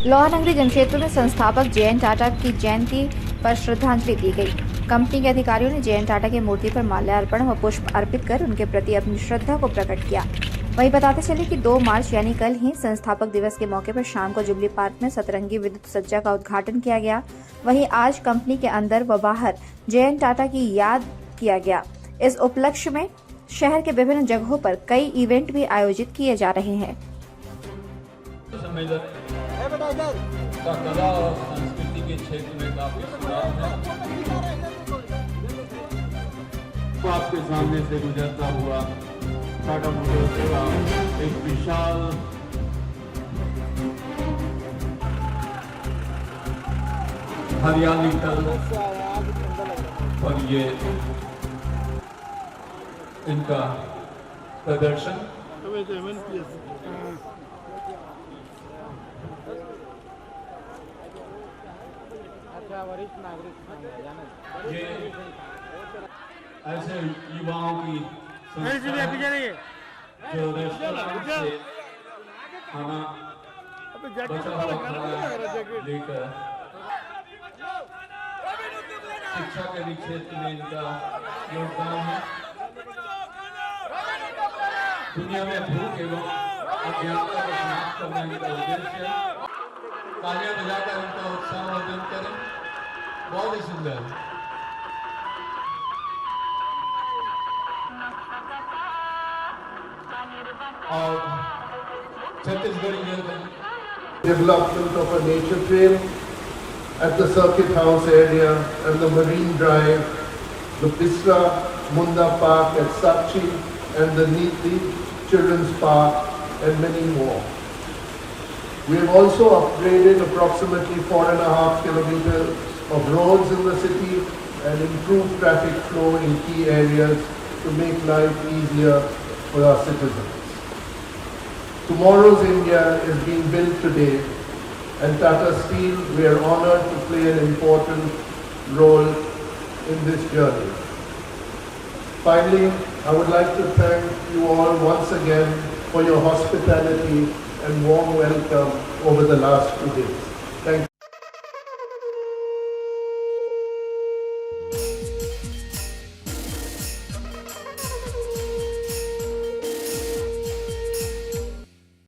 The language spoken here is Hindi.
हनगर जमशेदपुर में संस्थापक जे.एन. टाटा की जयंती पर श्रद्धांजलि दी गई। कंपनी के अधिकारियों ने जे.एन. टाटा की मूर्ति पर माल्यार्पण व पुष्प अर्पित कर उनके प्रति अपनी श्रद्धा को प्रकट किया। वहीं बताते चले कि 2 मार्च यानी कल ही संस्थापक दिवस के मौके पर शाम को जुबली पार्क में सतरंगी विद्युत सज्जा का उद्घाटन किया गया। वहीं आज कंपनी के अंदर व बाहर जे.एन. टाटा की याद किया गया। इस उपलक्ष्य में शहर के विभिन्न जगहों पर कई इवेंट भी आयोजित किए जा रहे हैं। का कला और संस्कृति के क्षेत्र में काफी सुधार है। तो आपके सामने से गुजरता हुआ टाटा मोटर्स का एक विशाल हरियाली तल और ये इनका प्रदर्शन वरिष्ठ नागरिक ये ऐसे युवाओं की संस्था है जो रेस्टोरेंट से खाना बचा हुआ खाना लेकर शिक्षा के भी क्षेत्र में इनका योगदान है। दुनिया में भूख एवं अज्ञानता को समाप्त करना इनका उद्देश्य है। तालियां बजाकर इनका उत्साह वर्धन करें। बहुत ही सुंदर। और Chhattisgarhi development of a nature trail at the circuit house area and the marine drive, the Bisra Munda Park at Sachi and the Neeti Children's Park and many more. We have also upgraded approximately 4.5 kilometers of roads in the city and improved traffic flow in key areas to make life easier for our citizens. Tomorrow's India is being built today, and Tata Steel, we are honored to play an important role in this journey. Finally, I would like to thank you all once again for your hospitality and warm welcome over the last 2 days.